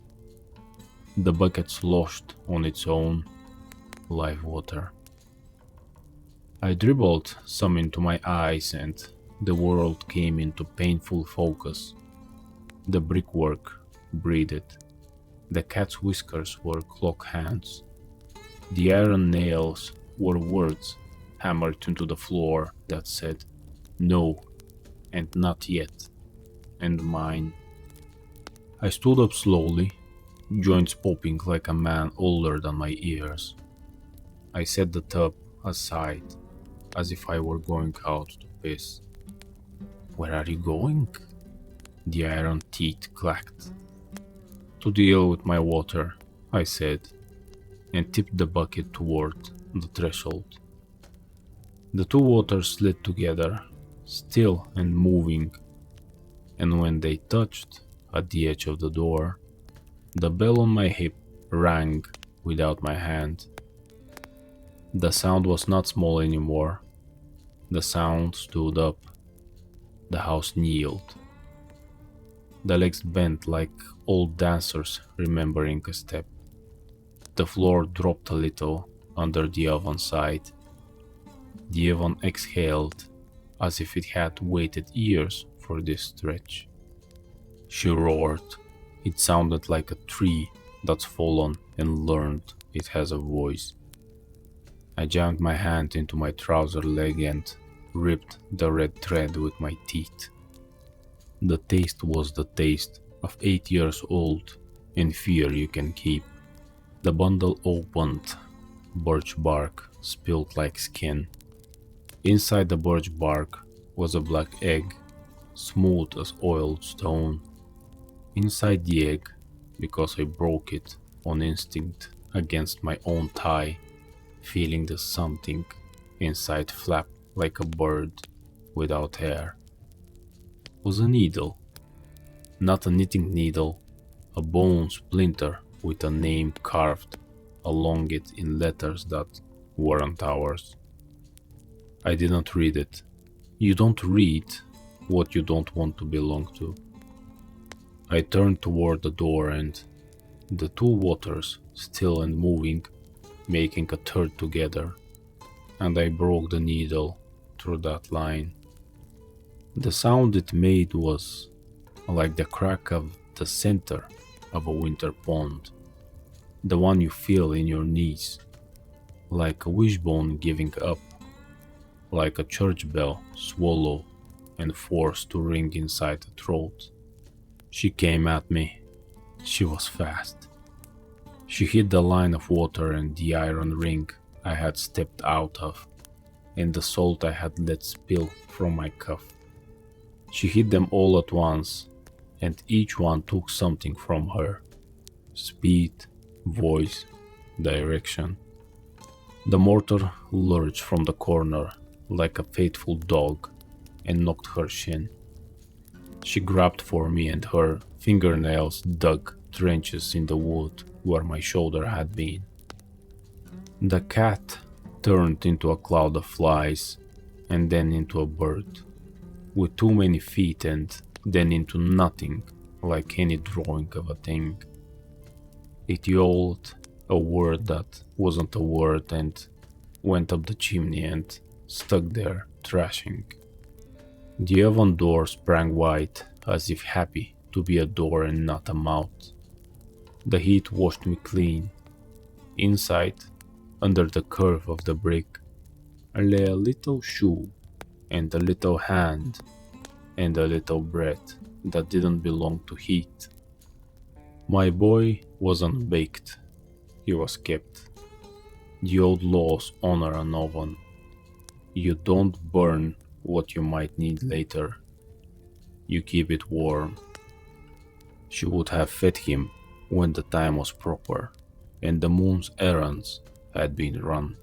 The bucket sloshed on its own, live water. I dribbled some into my eyes and the world came into painful focus. The brickwork breathed. The cat's whiskers were clock hands. The iron nails were words hammered into the floor that said, no, and not yet, and mine. I stood up slowly, joints popping like a man older than my ears. I set the tub aside, as if I were going out to piss. Where are you going? The iron teeth clacked. To deal with my water, I said, and tipped the bucket toward the threshold. The 2 waters slid together, still and moving, and when they touched at the edge of the door, the bell on my hip rang without my hand. The sound was not small anymore. The sound stood up. The house kneeled. The legs bent like old dancers remembering a step. The floor dropped a little under the oven side. The oven exhaled as if it had waited years for this stretch. She roared. It sounded like a tree that's fallen and learned it has a voice. I jammed my hand into my trouser leg and ripped the red thread with my teeth. The taste was the taste of 8 years old and fear you can keep. The bundle opened. Birch bark spilled like skin. Inside the birch bark was a black egg, smooth as oiled stone. Inside the egg, because I broke it on instinct against my own thigh, feeling the something inside flap like a bird without hair, was a needle. Not a knitting needle, a bone splinter with a name carved along it in letters that weren't ours. I didn't read it. You don't read what you don't want to belong to. I turned toward the door and the two waters, still and moving, making a third together, and I broke the needle through that line. The sound it made was like the crack of the center of a winter pond, the one you feel in your knees, like a wishbone giving up, like a church bell swallowed and forced to ring inside the throat. She came at me. She was fast. She hit the line of water and the iron ring I had stepped out of, and the salt I had let spill from my cuff. She hit them all at once, and each one took something from her: speed, voice, direction. The mortar lurched from the corner like a faithful dog and knocked her shin. She grabbed for me and her fingernails dug trenches in the wood where my shoulder had been. The cat turned into a cloud of flies and then into a bird with too many feet and then into nothing like any drawing of a thing. It yelled a word that wasn't a word and went up the chimney and stuck there thrashing. The oven door sprang wide as if happy to be a door and not a mouth. The heat washed me clean. Inside, under the curve of the brick, lay a little shoe and a little hand and a little breath that didn't belong to heat. My boy wasn't baked. He was kept. The old laws honor an oven. You don't burn what you might need later. You keep it warm. She would have fed him when the time was proper and the moon's errands had been run.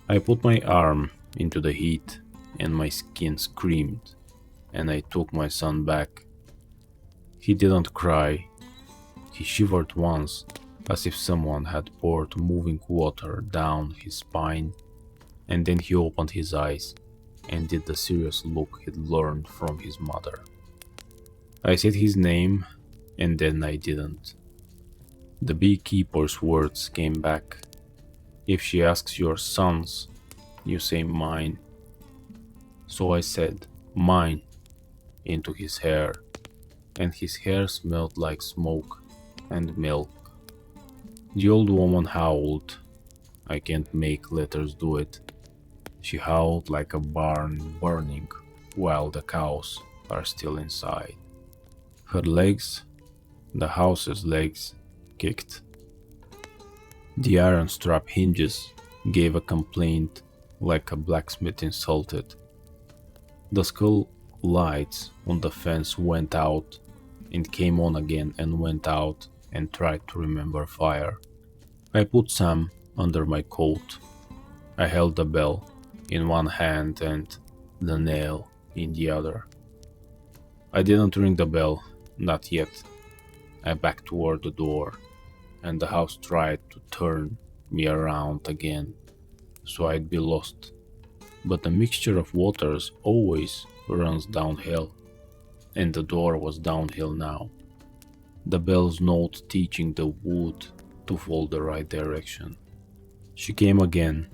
I put my arm into the heat and my skin screamed, and I took my son back. He didn't cry. He shivered once as if someone had poured moving water down his spine, and then he opened his eyes and did the serious look he'd learned from his mother. I said his name, and then I didn't. The beekeeper's words came back. If she asks your son's, you say mine. So I said mine into his hair, and his hair smelled like smoke and milk. The old woman howled. I can't make letters do it. She howled like a barn burning while the cows are still inside. Her legs, the house's legs, kicked. The iron strap hinges gave a complaint like a blacksmith insulted. The skull lights on the fence went out and came on again and went out and tried to remember fire. I put Sam under my coat. I held the bell in one hand and the nail in the other. I didn't ring the bell, not yet. I backed toward the door, and the house tried to turn me around again, so I'd be lost. But the mixture of waters always runs downhill, and the door was downhill now. The bell's note teaching the wood to fall the right direction. She came again,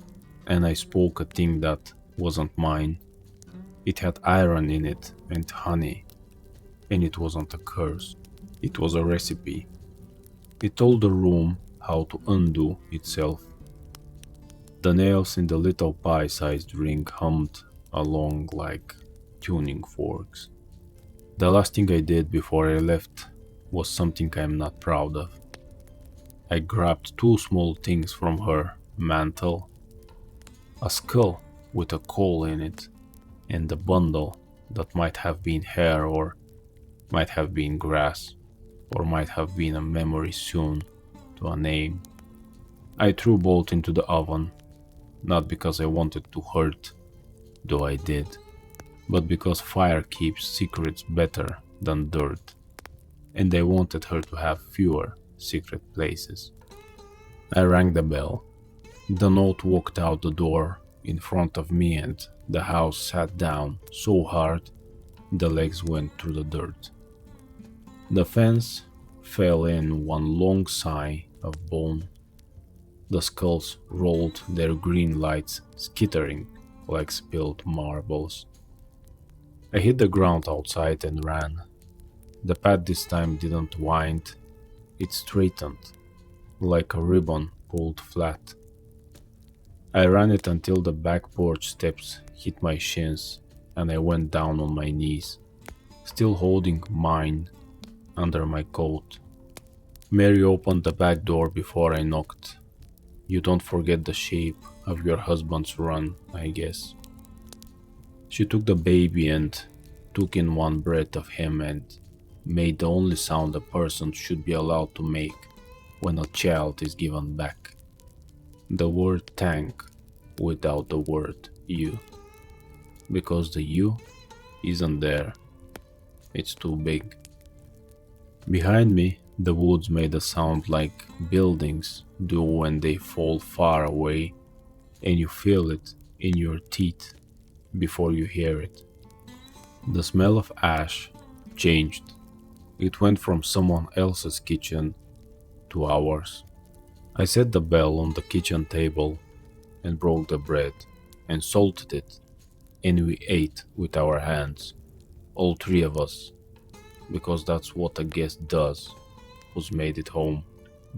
and I spoke a thing that wasn't mine. It had iron in it and honey, and it wasn't a curse. It was a recipe. It told the room how to undo itself. The nails in the little pie-sized ring hummed along like tuning forks. The last thing I did before I left was something I'm not proud of. I grabbed two small things from her mantle, a skull with a coal in it, and a bundle that might have been hair or might have been grass or might have been a memory soon to a name. I threw both into the oven, not because I wanted to hurt, though I did, but because fire keeps secrets better than dirt, and I wanted her to have fewer secret places. I rang the bell. The note walked out the door in front of me and the house sat down so hard the legs went through the dirt. The fence fell in one long sigh of bone. The skulls rolled their green lights skittering like spilled marbles. I hit the ground outside and ran. The path this time didn't wind, it straightened, like a ribbon pulled flat. I ran it until the back porch steps hit my shins and I went down on my knees, still holding mine under my coat. Mary opened the back door before I knocked. You don't forget the shape of your husband's run, I guess. She took the baby and took in one breath of him and made the only sound a person should be allowed to make when a child is given back. The word thank without the word you. Because the you isn't there. It's too big. Behind me, the woods made a sound like buildings do when they fall far away and you feel it in your teeth before you hear it. The smell of ash changed. It went from someone else's kitchen to ours. I set the bell on the kitchen table and broke the bread and salted it, and we ate with our hands, all three of us, because that's what a guest does who's made it home.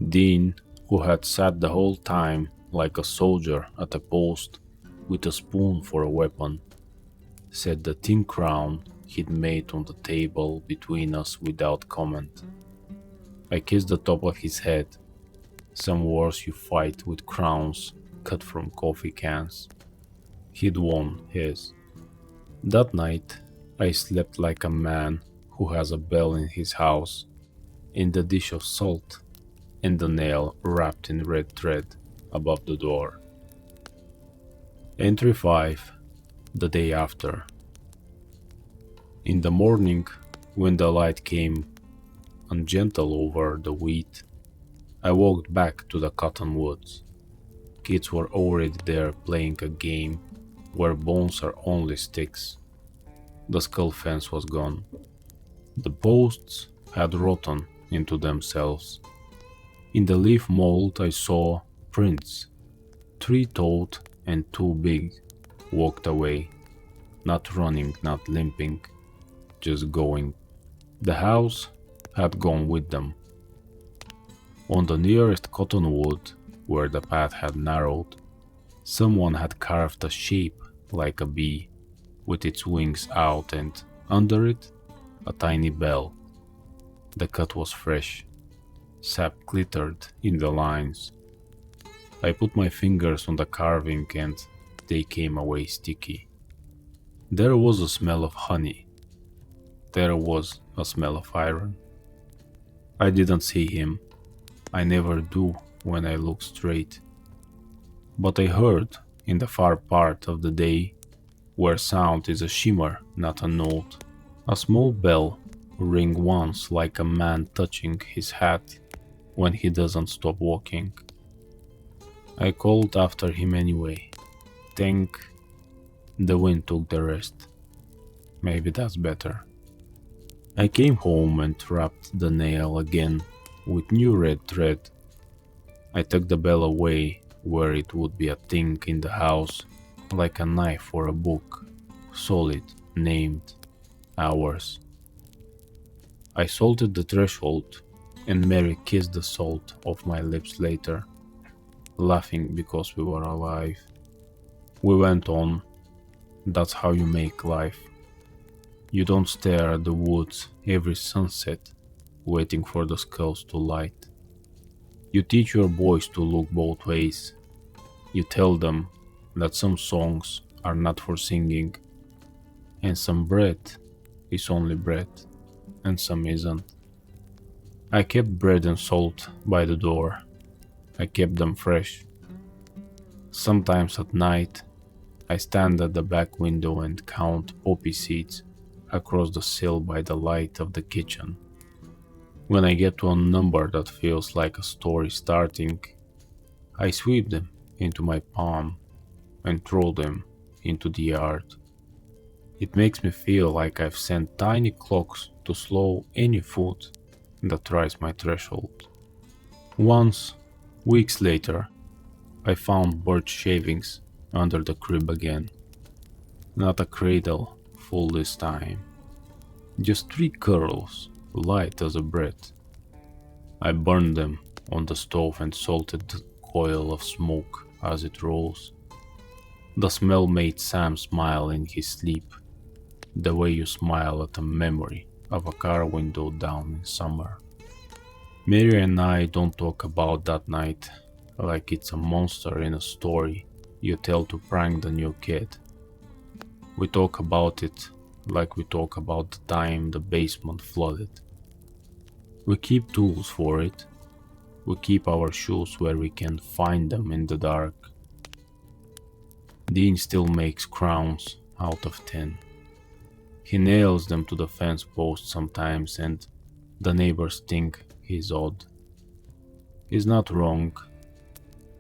Dean, who had sat the whole time like a soldier at a post with a spoon for a weapon, set the thin crown he'd made on the table between us without comment. I kissed the top of his head. Some wars you fight with crowns cut from coffee cans. He'd won his. That night, I slept like a man who has a bell in his house, in the dish of salt, and the nail wrapped in red thread above the door. Entry 5, the day after. In the morning, when the light came ungentle over the wheat, I walked back to the cottonwoods. Kids were already there playing a game where bones are only sticks. The skull fence was gone. The posts had rotten into themselves. In the leaf mold I saw prints, 3-toed and 2 big, walked away, not running, not limping, just going. The house had gone with them. On the nearest cottonwood, where the path had narrowed, someone had carved a shape like a bee, with its wings out and, under it, a tiny bell. The cut was fresh. Sap glittered in the lines. I put my fingers on the carving and they came away sticky. There was a smell of honey. There was a smell of iron. I didn't see him. I never do when I look straight. But I heard, in the far part of the day, where sound is a shimmer, not a note, a small bell ring once like a man touching his hat when he doesn't stop walking. I called after him anyway. Thank. The wind took the rest. Maybe that's better. I came home and wrapped the nail again with new red thread. I took the bell away where it would be a thing in the house, like a knife or a book, solid, named, ours. I salted the threshold, and Mary kissed the salt off my lips later, laughing because we were alive. We went on. That's how you make life. You don't stare at the woods every sunset, waiting for the skulls to light. You teach your boys to look both ways. You tell them that some songs are not for singing, and some bread is only bread, and some isn't. I kept bread and salt by the door. I kept them fresh. Sometimes at night, I stand at the back window and count poppy seeds across the sill by the light of the kitchen. When I get to a number that feels like a story starting, I sweep them into my palm and throw them into the yard. It makes me feel like I've sent tiny clocks to slow any foot that tries my threshold. Once, weeks later, I found birch shavings under the crib again. Not a cradle full this time, just 3 curls, light as a bread. I burned them on the stove and salted the coil of smoke as it rose. The smell made Sam smile in his sleep, the way you smile at a memory of a car window down in summer. Mary and I don't talk about that night like it's a monster in a story you tell to prank the new kid. We talk about it like we talk about the time the basement flooded. We keep tools for it. We keep our shoes where we can find them in the dark. Dean still makes crowns out of tin. He nails them to the fence post sometimes, and the neighbors think he's odd. He's not wrong.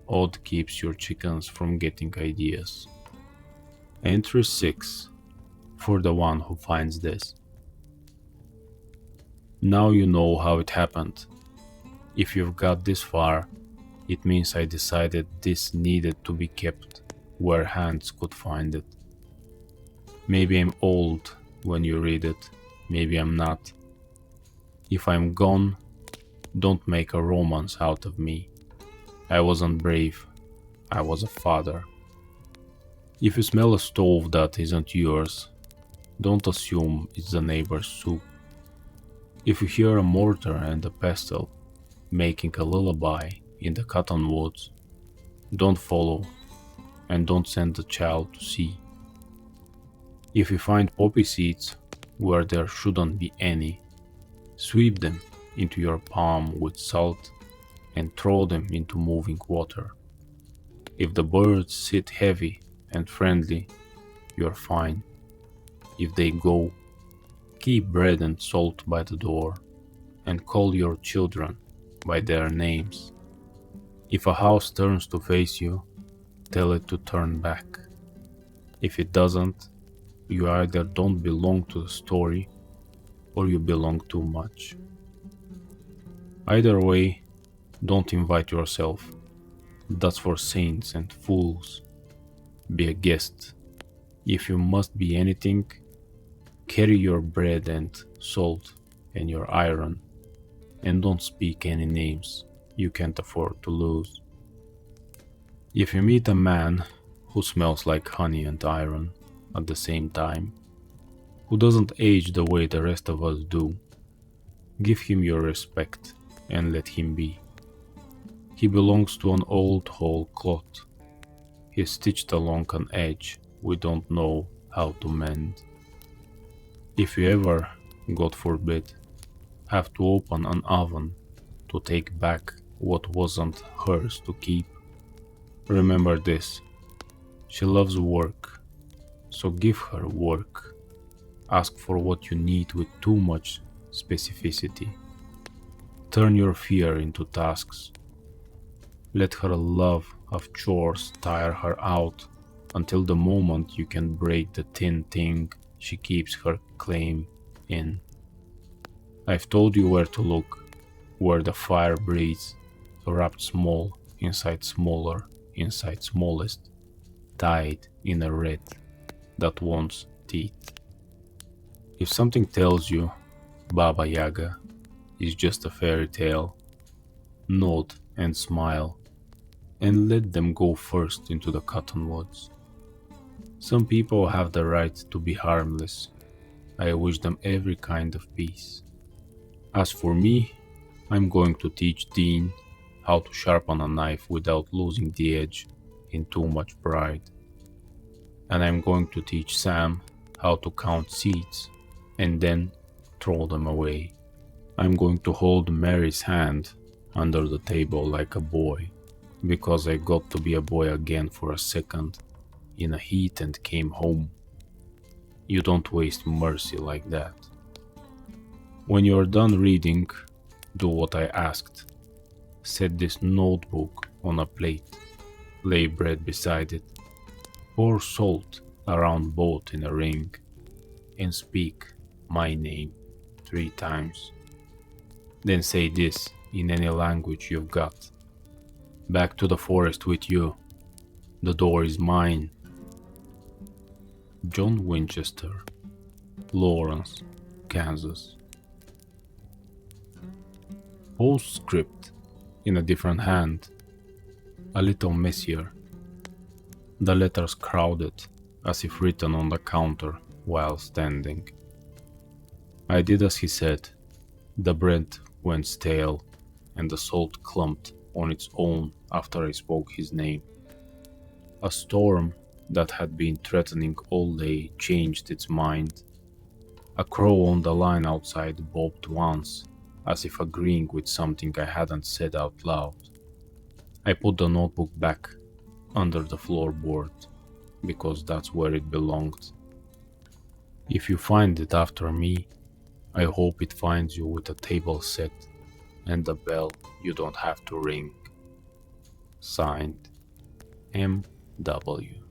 Odd keeps your chickens from getting ideas. Entry 6, for the one who finds this. Now you know how it happened. If you've got this far, it means I decided this needed to be kept where hands could find it. Maybe I'm old when you read it, maybe I'm not. If I'm gone, don't make a romance out of me. I wasn't brave, I was a father. If you smell a stove that isn't yours, don't assume it's the neighbor's soup. If you hear a mortar and a pestle making a lullaby in the cottonwoods, don't follow and don't send the child to see. If you find poppy seeds where there shouldn't be any, sweep them into your palm with salt and throw them into moving water. If the birds sit heavy and friendly, you're fine. If they go, keep bread and salt by the door and call your children by their names. If a house turns to face you, tell it to turn back. If it doesn't, you either don't belong to the story or you belong too much. Either way, don't invite yourself. That's for saints and fools. Be a guest. If you must be anything, carry your bread and salt and your iron, and don't speak any names you can't afford to lose. If you meet a man who smells like honey and iron at the same time, who doesn't age the way the rest of us do, give him your respect and let him be. He belongs to an old whole cloth. He's stitched along an edge we don't know how to mend. If you ever, God forbid, have to open an oven to take back what wasn't hers to keep, remember this: she loves work, so give her work. Ask for what you need with too much specificity. Turn your fear into tasks. Let her love of chores tire her out until the moment you can break the thin thing she keeps her claim in. I've told you where to look, where the fire breathes, wrapped small inside smaller, inside smallest, tied in a red that wants teeth. If something tells you Baba Yaga is just a fairy tale, nod and smile, and let them go first into the cottonwoods. Some people have the right to be harmless. I wish them every kind of peace. As for me, I'm going to teach Dean how to sharpen a knife without losing the edge in too much pride. And I'm going to teach Sam how to count seeds and then throw them away. I'm going to hold Mary's hand under the table like a boy, because I got to be a boy again for a second in a heat and came home. You don't waste mercy like that. When you're done reading, do what I asked. Set this notebook on a plate, lay bread beside it, pour salt around both in a ring, and speak my name 3 times. Then say this in any language you've got. Back to the forest with you. The door is mine. John Winchester, Lawrence, Kansas. Postscript in a different hand, a little messier. The letters crowded, as if written on the counter while standing. I did as he said. The bread went stale, and the salt clumped on its own after I spoke his name. A storm that had been threatening all day changed its mind. A crow on the line outside bobbed once, as if agreeing with something I hadn't said out loud. I put the notebook back under the floorboard, because that's where it belonged. If you find it after me, I hope it finds you with a table set and a bell you don't have to ring. Signed, M.W.